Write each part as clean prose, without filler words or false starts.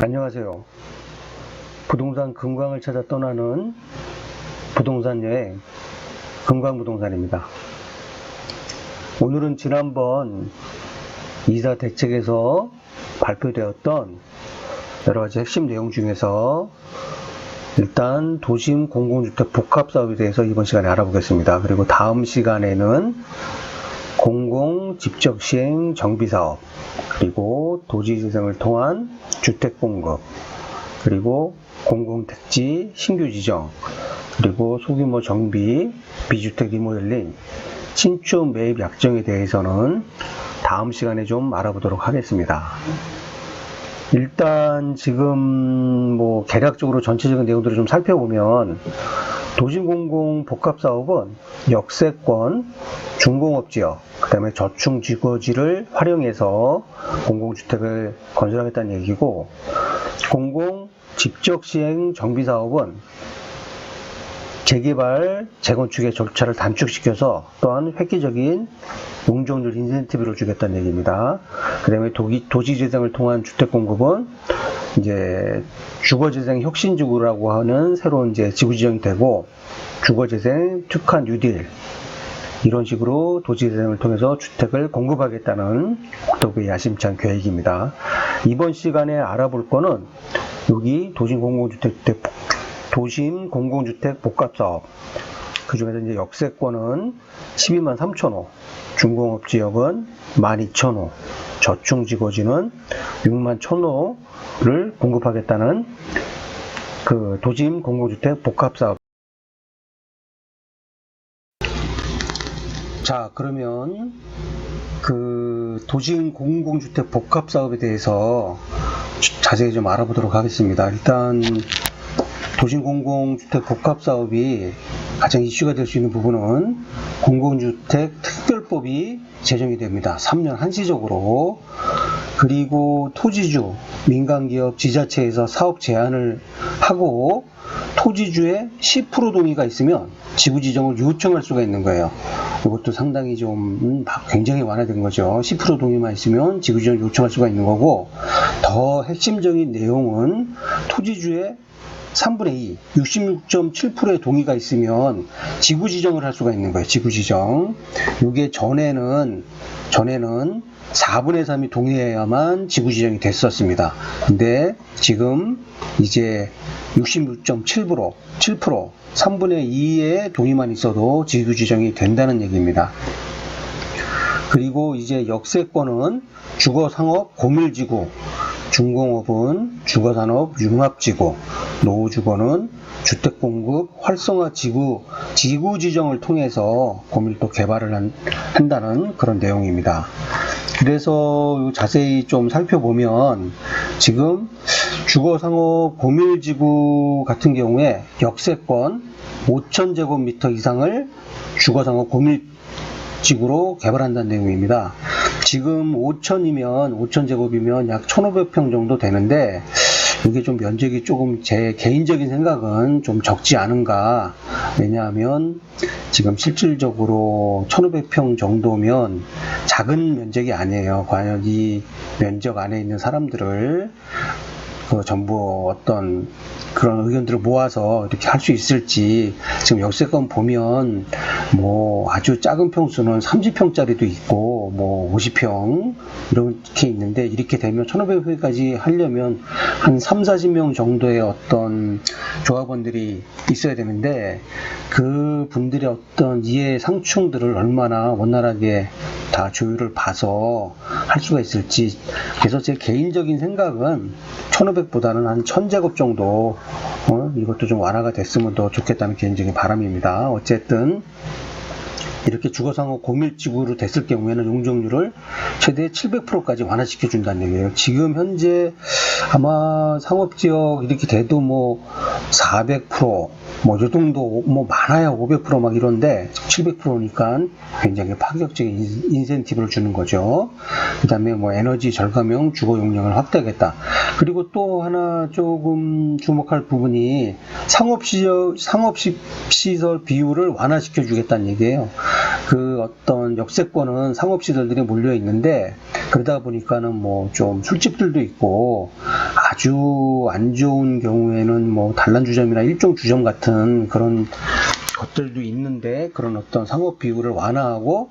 안녕하세요. 부동산 금광을 찾아 떠나는 부동산 여행 금광부동산입니다. 오늘은 지난번 이사 대책에서 발표되었던 여러가지 핵심 내용 중에서 일단 도심 공공주택 복합사업에 대해서 이번 시간에 알아보겠습니다. 그리고 다음 시간에는 공공직접시행 정비사업, 그리고 도시재생을 통한 주택공급, 그리고 공공택지 신규지정, 그리고 소규모 정비, 비주택 리모델링, 신축 매입 약정에 대해서는 다음 시간에 좀 알아보도록 하겠습니다. 일단 지금 개략적으로 전체적인 내용들을 좀 살펴보면 도심공공복합사업은 역세권, 중공업지역, 그 다음에 저층주거지를 활용해서 공공주택을 건설하겠다는 얘기고, 공공직접시행 정비사업은 재개발, 재건축의 절차를 단축시켜서 또한 획기적인 용적률 인센티브를 주겠다는 얘기입니다. 그 다음에 도시재생을 통한 주택공급은 이제 주거재생 혁신지구라고 하는 새로운 지구 지정이 되고, 주거재생 특화 뉴딜, 이런 식으로 도시재생을 통해서 주택을 공급하겠다는 국토부의 야심찬 계획입니다. 이번 시간에 알아볼 거는 여기 도심 공공주택 복합사업, 그 중에서 이제 역세권은 12만 3천호, 중공업지역은 12,000호, 저층지거지는 6만 1,000호를 공급하겠다는 그 도심 공공주택 복합사업. 자, 그러면 그 도심 공공주택 복합사업에 대해서 자세히 좀 알아보도록 하겠습니다. 일단 도심 공공주택 복합사업이 가장 이슈가 될 수 있는 부분은 공공주택 특별법이 제정이 됩니다. 3년 한시적으로. 그리고 토지주, 민간기업, 지자체에서 사업 제한을 하고 토지주의 10% 동의가 있으면 지구지정을 요청할 수가 있는 거예요. 이것도 상당히 좀 굉장히 완화된 거죠. 10% 동의만 있으면 지구지정을 요청할 수가 있는 거고, 더 핵심적인 내용은 토지주의 3분의 2, 66.7%의 동의가 있으면 지구 지정을 할 수가 있는 거예요. 지구 지정. 이게 전에는 4분의 3이 동의해야만 지구 지정이 됐었습니다. 근데 지금 이제 66.7%, 3분의 2의 동의만 있어도 지구 지정이 된다는 얘기입니다. 그리고 이제 역세권은 주거상업 고밀지구, 중공업은 주거산업 융합지구, 노후주거는 주택공급 활성화 지구 지정을 통해서 고밀도 개발을 한다는 그런 내용입니다. 그래서 자세히 좀 살펴보면 지금 주거상업 고밀지구 같은 경우에 역세권 5,000제곱미터 이상을 주거상업 고밀지구로 개발한다는 내용입니다. 지금 5,000제곱이면 약 1,500평 정도 되는데, 이게 좀 면적이 조금 제 개인적인 생각은 좀 적지 않은가. 왜냐하면 지금 실질적으로 1,500평 정도면 작은 면적이 아니에요. 과연 이 면적 안에 있는 사람들을 전부 어떤 그런 의견들을 모아서 이렇게 할 수 있을지. 지금 역세권 보면 아주 작은 평수는 30평짜리도 있고 50평 이렇게 있는데, 이렇게 되면 1,500평까지 하려면 한 30-40명 정도의 어떤 조합원들이 있어야 되는데, 그 분들의 어떤 이해 상충들을 얼마나 원활하게 다 조율을 봐서 할 수가 있을지. 그래서 제 개인적인 생각은 1,500보다는 한 1,000제곱 정도 이것도 좀 완화가 됐으면 더 좋겠다는 개인적인 바람입니다. 어쨌든 이렇게 주거상업 고밀지구로 됐을 경우에는 용적률을 최대 700%까지 완화시켜 준다는 얘기예요. 지금 현재 아마 상업지역 이렇게 돼도 400%, 이 정도, 많아야 500% 막 이런데 700%니까 굉장히 파격적인 인센티브를 주는 거죠. 그 다음에 에너지 절감형 주거 용량을 확대하겠다. 그리고 또 하나 조금 주목할 부분이 상업시설 비율을 완화시켜 주겠다는 얘기예요. 그 어떤 역세권은 상업시설들이 몰려 있는데, 그러다 보니까는 좀 술집들도 있고 아주 안 좋은 경우에는 뭐 단란주점이나 일종주점 같은 그런 것들도 있는데, 그런 어떤 상업 비율을 완화하고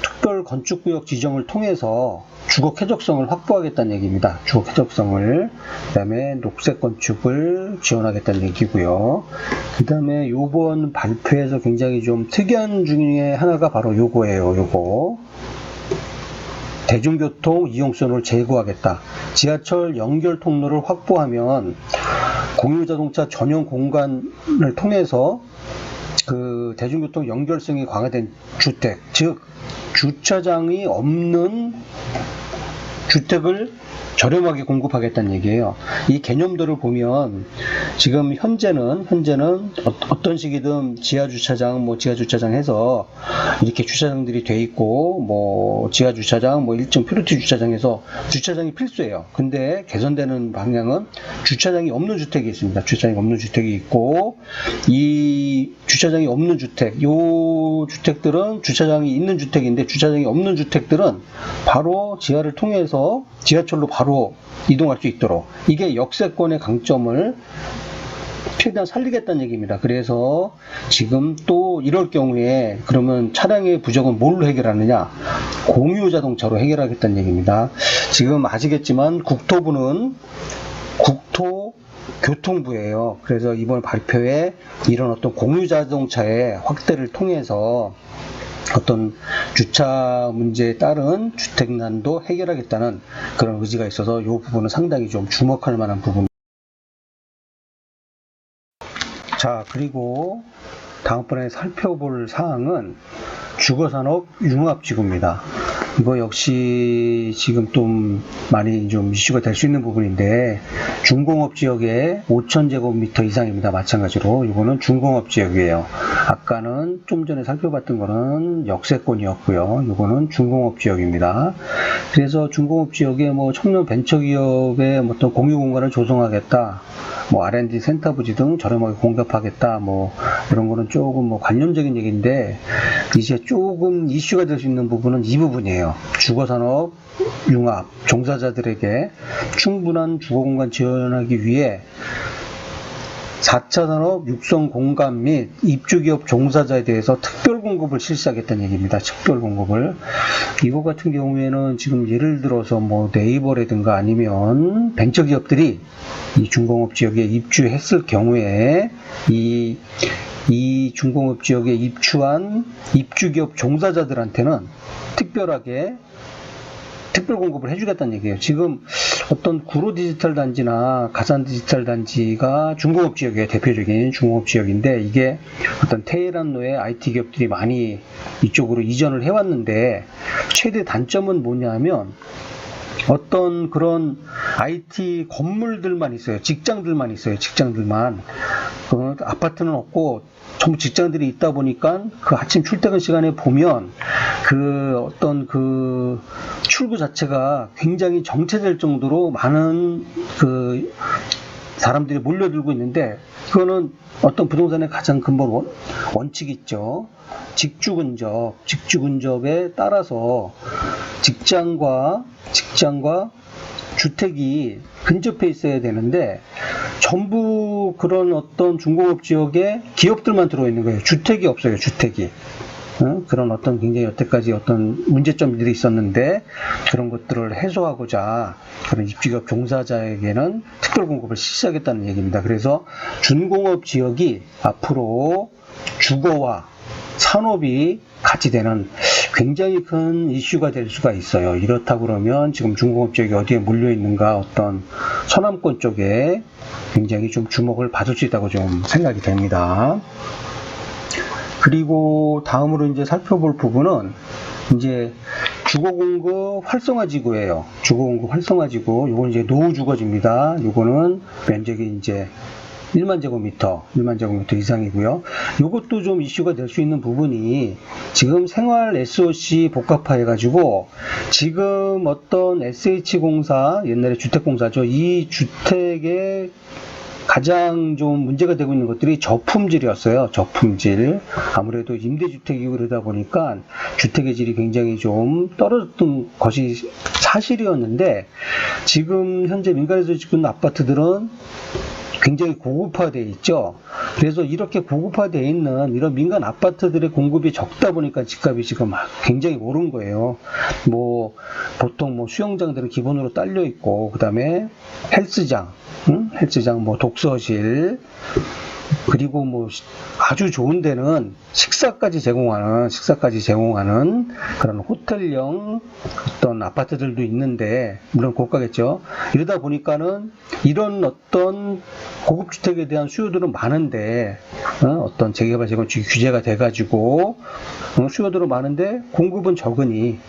특별 건축구역 지정을 통해서 주거 쾌적성을 확보하겠다는 얘기입니다. 주거 쾌적성을. 그 다음에 녹색 건축을 지원하겠다는 얘기고요. 그 다음에 요번 발표에서 굉장히 좀 특이한 중에 하나가 바로 요거예요. 요거. 대중교통 이용성을 제고하겠다. 지하철 연결 통로를 확보하면 공유자동차 전용 공간을 통해서 그 대중교통 연결성이 강화된 주택, 즉 주차장이 없는 주택을 저렴하게 공급하겠다는 얘기예요. 이 개념들을 보면 지금 현재는 어떤 식이든 지하주차장, 지하주차장 해서 이렇게 주차장들이 돼 있고, 지하주차장, 1층 퓨리티 주차장에서 주차장이 필수예요. 근데 개선되는 방향은 주차장이 없는 주택이 있습니다. 주차장이 없는 주택이 있고, 이 주차장이 없는 주택, 요 주택들은 주차장이 있는 주택인데 주차장이 없는 주택들은 바로 지하를 통해서 지하철로 바로 이동할 수 있도록, 이게 역세권의 강점을 최대한 살리겠다는 얘기입니다. 그래서 지금 또 이럴 경우에 그러면 차량의 부족은 뭘로 해결하느냐? 공유자동차로 해결하겠다는 얘기입니다. 지금 아시겠지만 국토부는 국토교통부예요. 그래서 이번 발표에 이런 어떤 공유자동차의 확대를 통해서 어떤 주차 문제에 따른 주택난도 해결하겠다는 그런 의지가 있어서 이 부분은 상당히 좀 주목할 만한 부분. 자, 그리고 다음번에 살펴볼 사항은 주거산업 융합지구입니다. 이거 역시 지금 좀 많이 좀 이슈가 될 수 있는 부분인데, 중공업 지역에 5,000제곱미터 이상입니다. 마찬가지로 이거는 중공업 지역이에요. 아까는 좀 전에 살펴봤던 거는 역세권이었고요. 이거는 중공업 지역입니다. 그래서 중공업 지역에 청년 벤처기업의 어떤 공유 공간을 조성하겠다, R&D 센터 부지 등 저렴하게 공급하겠다, 이런 거는 조금 관념적인 얘기인데, 이제 조금 이슈가 될 수 있는 부분은 이 부분이에요. 주거산업 융합, 종사자들에게 충분한 주거공간 지원하기 위해 4차 산업 육성 공간 및 입주기업 종사자에 대해서 특별 공급을 실시하겠다는 얘기입니다. 특별 공급을. 이거 같은 경우에는 지금 예를 들어서 네이버라든가 아니면 벤처기업들이 이 중공업 지역에 입주했을 경우에 이 중공업 지역에 입주한 입주기업 종사자들한테는 특별하게 특별 공급을 해주겠다는 얘기예요. 지금 어떤 구로 디지털 단지나 가산 디지털 단지가 중공업 지역의 대표적인 중공업 지역인데, 이게 어떤 테헤란로의 IT 기업들이 많이 이쪽으로 이전을 해왔는데, 최대 단점은 뭐냐면 어떤 그런 IT 건물들만 있어요. 직장들만 있어요. 직장들만. 아파트는 없고 전부 직장들이 있다 보니까 그 아침 출퇴근 시간에 보면 그 어떤 그 출구 자체가 굉장히 정체될 정도로 많은 그 사람들이 몰려들고 있는데, 그거는 어떤 부동산의 가장 근본 원칙이 있죠. 직주 근접에 따라서 직장과 주택이 근접해 있어야 되는데, 전부 그런 어떤 중공업 지역에 기업들만 들어있는 거예요. 주택이 없어요. 주택이. 그런 어떤 굉장히 여태까지 어떤 문제점들이 있었는데, 그런 것들을 해소하고자 그런 입주기업 종사자에게는 특별 공급을 실시하겠다는 얘기입니다. 그래서 준공업 지역이 앞으로 주거와 산업이 같이 되는 굉장히 큰 이슈가 될 수가 있어요. 이렇다고 그러면 지금 중공업 지역이 어디에 몰려 있는가, 어떤 서남권 쪽에 굉장히 좀 주목을 받을 수 있다고 좀 생각이 됩니다. 그리고 다음으로 이제 살펴볼 부분은 이제 주거공급 활성화지구예요. 주거공급 활성화지구. 요건 이제 노후주거지입니다. 요거는 면적이 이제 1만 제곱미터 이상이고요. 이것도 좀 이슈가 될 수 있는 부분이, 지금 생활 SOC 복합화해가지고 지금 어떤 SH공사, 옛날에 주택공사죠. 이 주택의 가장 좀 문제가 되고 있는 것들이 저품질이었어요. 저품질. 아무래도 임대주택이고 그러다 보니까 주택의 질이 굉장히 좀 떨어졌던 것이 사실이었는데, 지금 현재 민간에서 짓는 아파트들은 굉장히 고급화되어 있죠. 그래서 이렇게 고급화되어 있는 이런 민간 아파트들의 공급이 적다 보니까 집값이 지금 굉장히 오른 거예요. 뭐 보통 뭐 수영장들은 기본으로 딸려 있고, 그 다음에 헬스장, 뭐 독서실, 그리고 뭐 아주 좋은 데는 식사까지 제공하는 그런 호텔형 어떤 아파트들도 있는데, 물론 고가겠죠. 이러다 보니까는 이런 어떤 고급 주택에 대한 수요들은 많은데, 어떤 재개발 재건축이 규제가 돼가지고 수요들은 많은데 공급은 적으니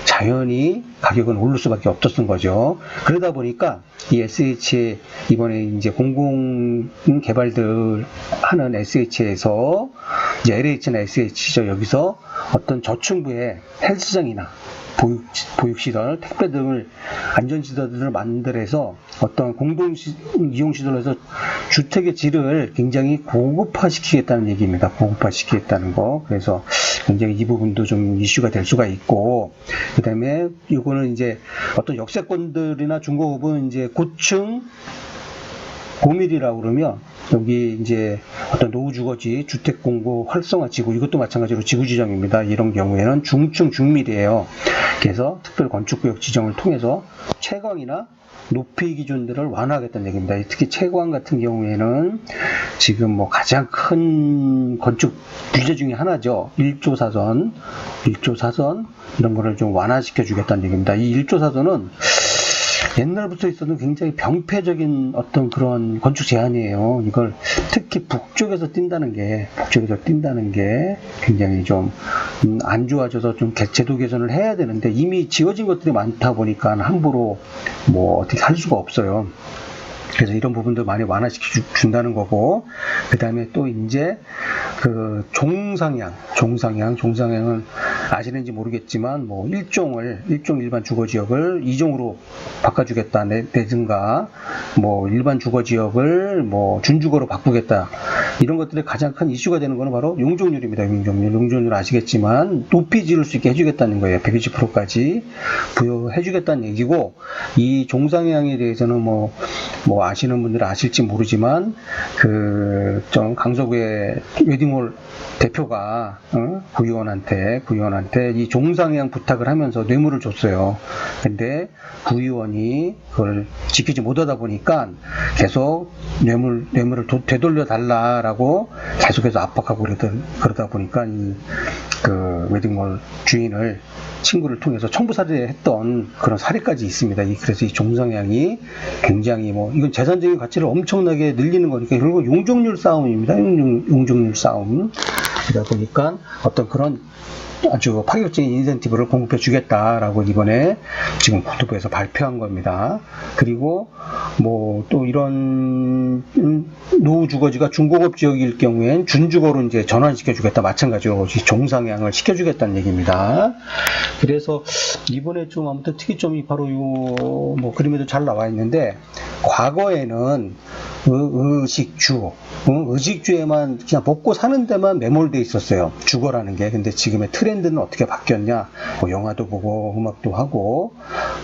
자연히 가격은 오를 수밖에 없었던 거죠. 그러다 보니까 이 SH 이번에 이제 공공 개발들 하는 SH에서 이제 LH나 SH죠. 여기서 어떤 저층부의 헬스장이나 보육시설, 택배 등을 안전시설들을 만들어서 어떤 공동 이용시설에서 주택의 질을 굉장히 고급화시키겠다는 얘기입니다. 고급화시키겠다는 거. 그래서 굉장히 이 부분도 좀 이슈가 될 수가 있고, 그 다음에 이거는 이제 어떤 역세권들이나 중고급은 이제 고층 고밀이라고 그러면 여기 이제 어떤 노후주거지 주택 공고 활성화 지구, 이것도 마찬가지로 지구 지정입니다. 이런 경우에는 중층 중밀이에요. 그래서 특별 건축구역 지정을 통해서 채광이나 높이 기준들을 완화하겠다는 얘기입니다. 특히 채광 같은 경우에는 지금 뭐 가장 큰 건축 규제 중에 하나죠. 1조 사선 이런 거를 좀 완화시켜 주겠다는 얘기입니다. 이 1조 사선은 옛날부터 있었던 굉장히 병폐적인 어떤 그런 건축 제한이에요. 이걸 특히 북쪽에서 띈다는 게 굉장히 좀 안 좋아져서 좀 제도 개선을 해야 되는데, 이미 지어진 것들이 많다 보니까 함부로 뭐 어떻게 할 수가 없어요. 그래서 이런 부분도 많이 완화시켜 준다는 거고, 그 다음에 또 이제 그 종상향은 아시는지 모르겠지만 뭐 일종 일반 주거지역을 2종으로 바꿔주겠다 내든가, 뭐 일반 주거지역을 뭐 준주거로 바꾸겠다, 이런 것들이 가장 큰 이슈가 되는 것은 바로 용적률입니다. 용적률 아시겠지만 높이 지을 수 있게 해주겠다는 거예요. 120%까지 부여해주겠다는 얘기고, 이 종상향에 대해서는 뭐 아시는 분들은 아실지 모르지만 좀 강서구의 웨딩홀 대표가 구의원한테 이 종상향 부탁을 하면서 뇌물을 줬어요. 근데 구의원이 그걸 지키지 못하다 보니까 계속 뇌물을 되돌려 달라라고 계속해서 압박하고 그러다 보니까 그 웨딩홀 주인을 친구를 통해서 청부 살해했던 그런 사례까지 있습니다. 그래서 이 종상향이 굉장히 이건 재산적인 가치를 엄청나게 늘리는 거니까 결국 용적률 싸움입니다. 용적률 싸움. 그러다 보니까 어떤 그런 아주 파격적인 인센티브를 공급해 주겠다라고 이번에 지금 국토부에서 발표한 겁니다. 그리고 뭐 또 이런 노후 주거지가 중고급 지역일 경우엔 준주거로 이제 전환시켜 주겠다, 마찬가지로 종상향을 시켜 주겠다는 얘기입니다. 그래서 이번에 좀 아무튼 특이점이 바로 뭐 그림에도 잘 나와 있는데, 과거에는 의식주에만 그냥 먹고 사는 데만 매몰돼 있었어요, 주거라는 게. 근데 지금의 트렌드는 어떻게 바뀌었냐? 뭐 영화도 보고 음악도 하고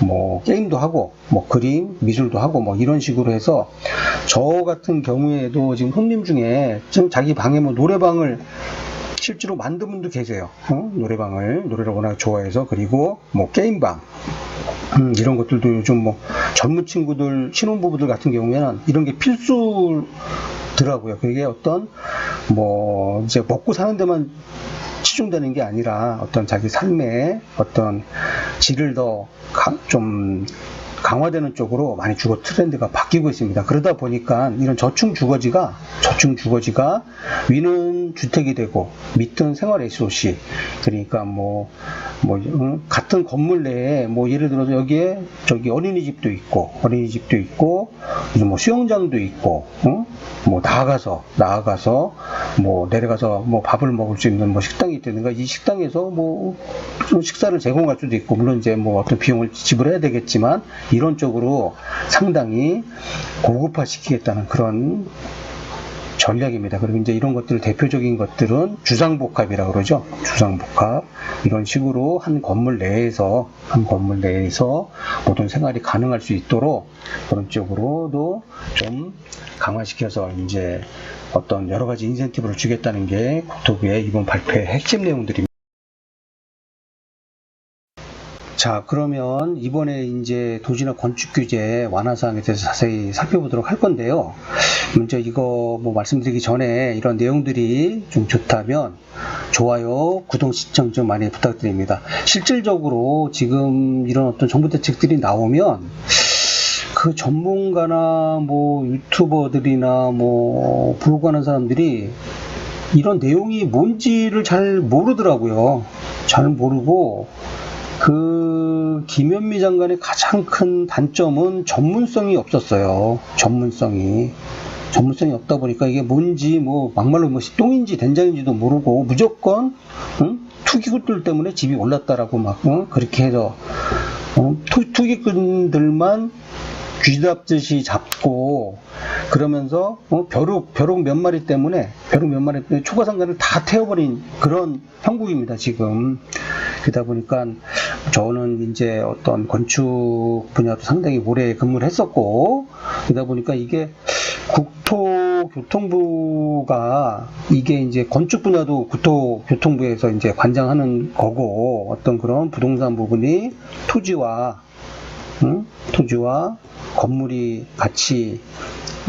뭐 게임도 하고 뭐 그림 미술도 하고 뭐 이런 식으로 해서, 저 같은 경우에도 지금 손님 중에 지금 자기 방에 뭐 노래방을 실제로 만든 분도 계세요. 노래를 워낙 좋아해서. 그리고 뭐 게임방, 이런 것들도 요즘 뭐 젊은 친구들, 신혼부부들 같은 경우에는 이런 게 필수더라고요. 그게 어떤 뭐 이제 먹고 사는 데만 치중되는 게 아니라 어떤 자기 삶의 어떤 질을 더 좀 강화되는 쪽으로 많이 주거 트렌드가 바뀌고 있습니다. 그러다 보니까 이런 저층 주거지가 위는 주택이 되고 밑은 생활 SOC, 그러니까 같은 건물 내에 뭐 예를 들어서 여기에 저기 어린이집도 있고 뭐 수영장도 있고, 뭐 나아가서 뭐 내려가서 뭐 밥을 먹을 수 있는 뭐 식당이 있다든가, 이 식당에서 뭐 식사를 제공할 수도 있고, 물론 이제 뭐 어떤 비용을 지불해야 되겠지만 이런 쪽으로 상당히 고급화시키겠다는 그런 전략입니다. 그리고 이제 이런 것들 대표적인 것들은 주상복합이라고 그러죠. 주상복합. 이런 식으로 한 건물 내에서 모든 생활이 가능할 수 있도록 그런 쪽으로도 좀 강화시켜서 이제 어떤 여러 가지 인센티브를 주겠다는 게 국토부의 이번 발표의 핵심 내용들입니다. 자, 그러면 이번에 이제 도시나 건축 규제 완화 사항에 대해서 자세히 살펴보도록 할 건데요. 먼저 이거 뭐 말씀드리기 전에 이런 내용들이 좀 좋다면 좋아요, 구독, 시청 좀 많이 부탁드립니다. 실질적으로 지금 이런 어떤 정부 대책들이 나오면 그 전문가나 뭐 유튜버들이나 뭐 블로그 하는 사람들이 이런 내용이 뭔지를 잘 모르더라고요. 잘 모르고 그 김현미 장관의 가장 큰 단점은 전문성이 없었어요. 전문성이 없다 보니까 이게 뭔지 뭐 막말로 뭐 똥인지 된장인지도 모르고 무조건 투기꾼들 때문에 집이 올랐다라고 막 그렇게 해서 투기꾼들만 쥐잡듯이 잡고 그러면서 벼룩 몇 마리 때문에 초과상가를 다 태워버린 그런 형국입니다 지금. 그러다 보니까 저는 이제 어떤 건축 분야도 상당히 오래 근무를 했었고 그러다 보니까 이게 국토교통부가 이게 이제 건축 분야도 국토교통부에서 이제 관장하는 거고 어떤 그런 부동산 부분이 토지와 건물이 같이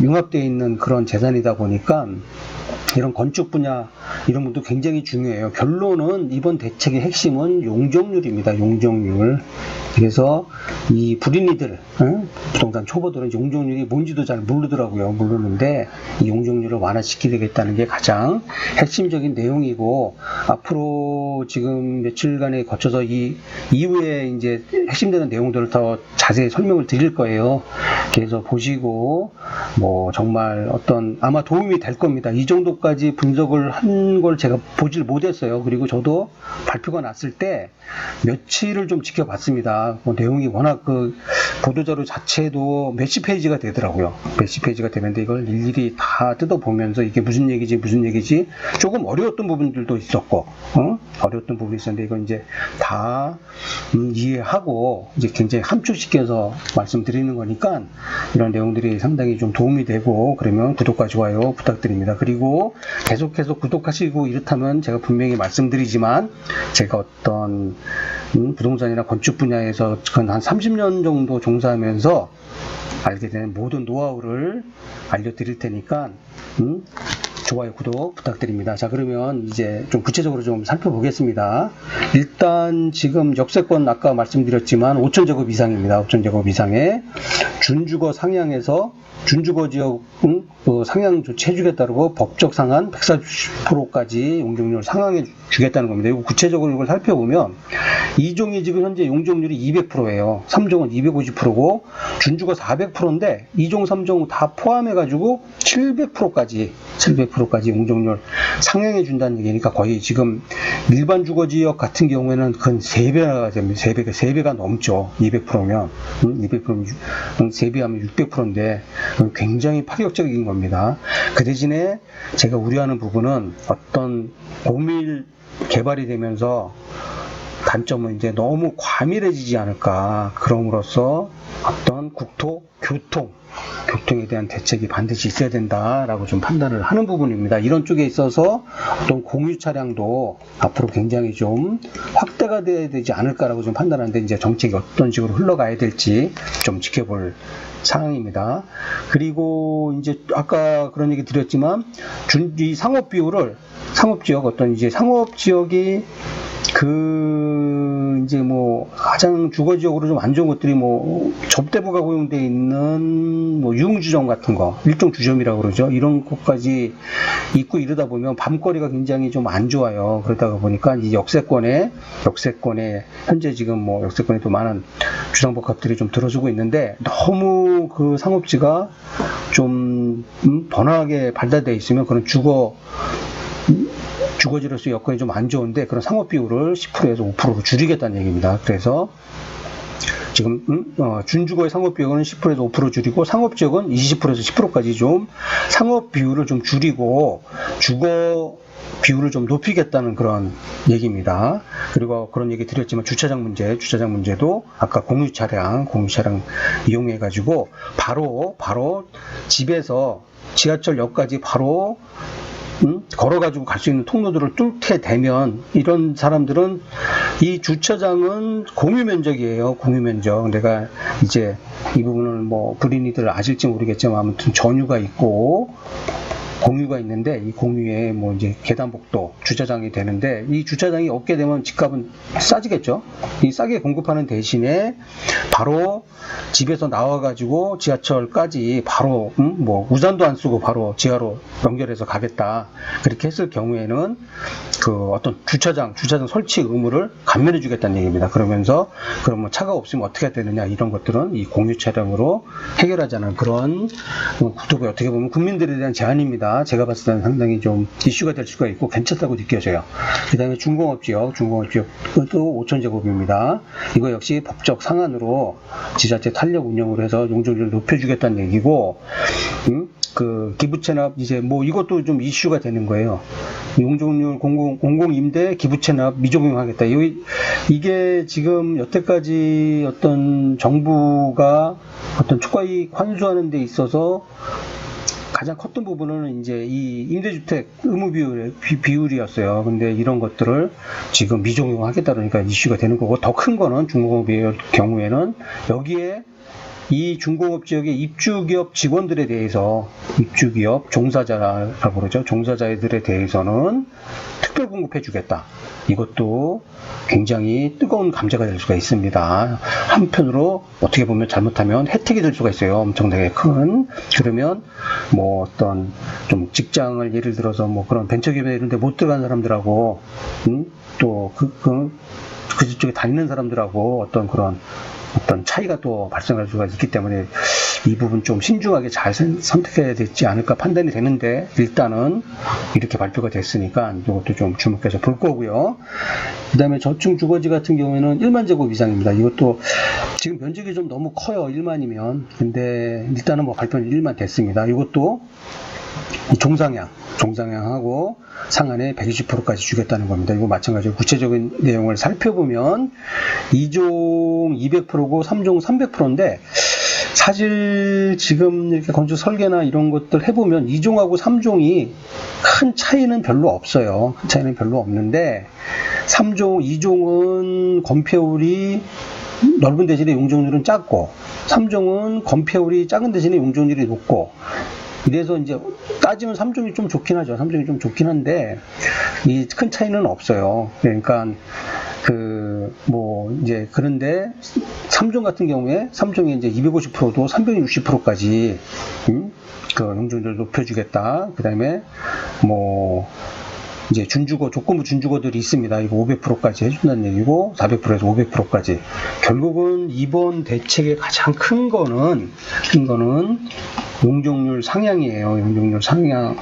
융합되어 있는 그런 재산이다 보니까 이런 건축 분야 이런 것도 굉장히 중요해요. 결론은 이번 대책의 핵심은 용적률입니다. 용적률. 그래서 이 불인이들, 부동산 초보들은 용적률이 뭔지도 잘 모르더라고요. 모르는데 이 용적률을 완화시키겠다는 게 가장 핵심적인 내용이고 앞으로 지금 며칠간에 거쳐서 이 이후에 이제 핵심되는 내용들을 더 자세히 설명을 드릴 거예요. 그래서 보시고 뭐 정말 어떤 아마 도움이 될 겁니다. 이 정도까지 분석을 한 걸 제가 보질 못했어요. 그리고 저도 발표가 났을 때 며칠을 좀 지켜봤습니다. 뭐 내용이 워낙 그 보도자료 자체도 몇십 페이지가 되더라고요. 몇십 페이지가 되는데 이걸 일일이 다 뜯어보면서 이게 무슨 얘기지 조금 어려웠던 부분들도 있었고 어려웠던 부분이 있었는데 이건 이제 다 이해하고 이제 굉장히 함축시켜서 말씀드리는 거니까 이런 내용들이 상당히 좀 도움이 되고 그러면 구독과 좋아요 부탁드립니다. 그리고 계속해서 구독하시고 이렇다면 제가 분명히 말씀드리지만 제가 어떤 부동산이나 건축 분야에서 한 30년 정도 종사하면서 알게 된 모든 노하우를 알려드릴 테니까 좋아요, 구독 부탁드립니다. 자, 그러면 이제 좀 구체적으로 좀 살펴보겠습니다. 일단 지금 역세권 아까 말씀드렸지만 5,000제곱 이상입니다. 5,000제곱 이상의 준주거 상향에서 준주거 지역 상향 조치해주겠다고 따르고 법적 상한 140%까지 용적률을 상향해 주겠다는 겁니다. 이거 구체적으로 이걸 살펴보면 2종이 지금 현재 용적률이 200%예요. 3종은 250%고 준주거 400%인데 2종, 3종 다 포함해가지고 700%까지 용적률 상향해 준다는 얘기니까 거의 지금 일반 주거지역 같은 경우에는 근 3배가 됩니다. 3배가 넘죠. 200%면 200%면 3배하면 600%인데 굉장히 파격적인 겁니다. 그 대신에 제가 우려하는 부분은 어떤 고밀 개발이 되면서 단점은 이제 너무 과밀해지지 않을까. 그럼으로써 어떤 교통에 대한 대책이 반드시 있어야 된다라고 좀 판단을 하는 부분입니다. 이런 쪽에 있어서 어떤 공유 차량도 앞으로 굉장히 좀 확대가 돼야 되지 않을까라고 좀 판단하는데 이제 정책이 어떤 식으로 흘러가야 될지 좀 지켜볼 상황입니다. 그리고 이제 아까 그런 얘기 드렸지만 이 상업 비율을 상업지역 어떤 이제 상업지역이 이제 뭐 가장 주거지역으로 좀 안 좋은 것들이 뭐 접대부가 고용되어 있는 뭐 유흥주점 같은 거 일종 주점이라고 그러죠. 이런 곳까지 있고 이러다 보면 밤거리가 굉장히 좀 안 좋아요. 그러다가 보니까 이 역세권에 현재 지금 뭐 역세권에도 많은 주상복합들이 좀 들어서고 있는데 너무 그 상업지가 좀 번화하게 발달되어 있으면 그런 주거지로서 여건이 좀 안 좋은데 그런 상업 비율을 10%에서 5%로 줄이겠다는 얘기입니다. 그래서 지금 준주거의 상업비용은 10%에서 5% 줄이고 상업지역은 20%에서 10%까지 좀 상업 비율을 좀 줄이고 주거 비율을 좀 높이겠다는 그런 얘기입니다. 그리고 그런 얘기 드렸지만 주차장 문제도 아까 공유 차량 이용해 가지고 바로 집에서 지하철역까지 바로 걸어가지고 갈 수 있는 통로들을 뚫게 되면 이런 사람들은 이 주차장은 공유 면적이에요. 공유 면적. 내가 이제 이 부분을 뭐 불인이들 아실지 모르겠지만 아무튼 전유가 있고 공유가 있는데 이 공유에 뭐 이제 계단복도 주차장이 되는데 이 주차장이 없게 되면 집값은 싸지겠죠. 이 싸게 공급하는 대신에 바로 집에서 나와가지고 지하철까지 바로 뭐 우산도 안 쓰고 바로 지하로 연결해서 가겠다. 그렇게 했을 경우에는 그 어떤 주차장 설치 의무를 감면해 주겠다는 얘기입니다. 그러면서 그럼 뭐 차가 없으면 어떻게 해야 되느냐 이런 것들은 이 공유 차량으로 해결하자는 그런 국토부의 어떻게 보면 국민들에 대한 제안입니다. 제가 봤을 때는 상당히 좀 이슈가 될 수가 있고 괜찮다고 느껴져요. 그 다음에 준공업지역도 5,000제곱입니다. 이거 역시 법적 상한으로 지자체 탄력 운영으로 해서 용적률을 높여주겠다는 얘기고, 그 기부채납 이제 뭐 이것도 좀 이슈가 되는 거예요. 용적률 공공임대 기부채납 미적용하겠다. 이게 지금 여태까지 어떤 정부가 어떤 초과이익 환수하는 데 있어서 가장 컸던 부분은 이제 이 임대주택 의무 비율이었어요. 근데 이런 것들을 지금 미적용하겠다 그러니까 이슈가 되는 거고, 더 큰 거는 중공업의 경우에는 여기에 이 중공업 지역의 입주기업 직원들에 대해서 입주기업 종사자라고 그러죠. 종사자들에 대해서는 특별 공급해 주겠다. 이것도 굉장히 뜨거운 감자가 될 수가 있습니다. 한편으로 어떻게 보면 잘못하면 혜택이 될 수가 있어요. 엄청나게 큰. 그러면 뭐 어떤 좀 직장을 예를 들어서 뭐 그런 벤처기업에 이런 데 못 들어간 사람들하고 또 그쪽에 다니는 사람들하고 어떤 차이가 또 발생할 수가 있기 때문에 이 부분 좀 신중하게 잘 선택해야 되지 않을까 판단이 되는데, 일단은 이렇게 발표가 됐으니까 이것도 좀 주목해서 볼 거고요. 그 다음에 저층 주거지 같은 경우에는 1만 제곱 이상입니다. 이것도 지금 면적이 좀 너무 커요. 1만이면. 근데 일단은 뭐 발표는 1만 됐습니다. 이것도 종상향하고 상한에 120%까지 주겠다는 겁니다. 이거 마찬가지로 구체적인 내용을 살펴보면 2종 200%고 3종 300%인데 사실 지금 이렇게 건축 설계나 이런 것들 해보면 2종하고 3종이 큰 차이는 별로 없어요. 큰 차이는 별로 없는데 2종은 건폐율이 넓은 대신에 용적률은 작고 3종은 건폐율이 작은 대신에 용적률이 높고, 이래서 이제 따지면 3종이 좀 좋긴 하죠. 3종이 좀 좋긴 한데 이 큰 차이는 없어요. 그러니까 이제 그런데 3종 같은 경우에 3종이 이제 250%도 360%까지 그 용적률을 높여주겠다. 그 다음에 뭐 이제 조건부 준주거들이 있습니다. 이거 500%까지 해준다는 얘기고 400%에서 500%까지. 결국은 이번 대책의 가장 큰 거는 용적률 상향이에요. 용적률 상향을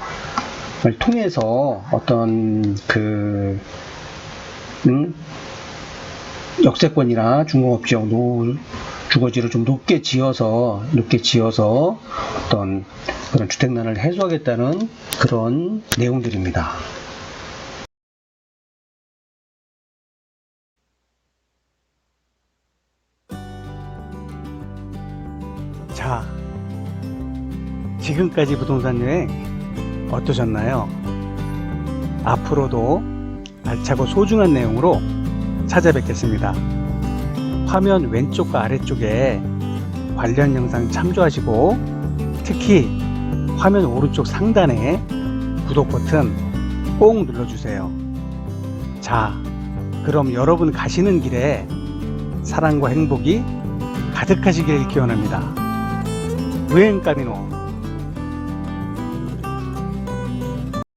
통해서 어떤 역세권이나 중공업지역 주거지를 좀 높게 지어서 어떤 그런 주택난을 해소하겠다는 그런 내용들입니다. 자, 지금까지 부동산 여행 어떠셨나요? 앞으로도 알차고 소중한 내용으로 찾아뵙겠습니다. 화면 왼쪽과 아래쪽에 관련 영상 참조하시고, 특히 화면 오른쪽 상단에 구독 버튼 꼭 눌러주세요. 자, 그럼 여러분 가시는 길에 사랑과 행복이 가득하시길 기원합니다. 여행 까미노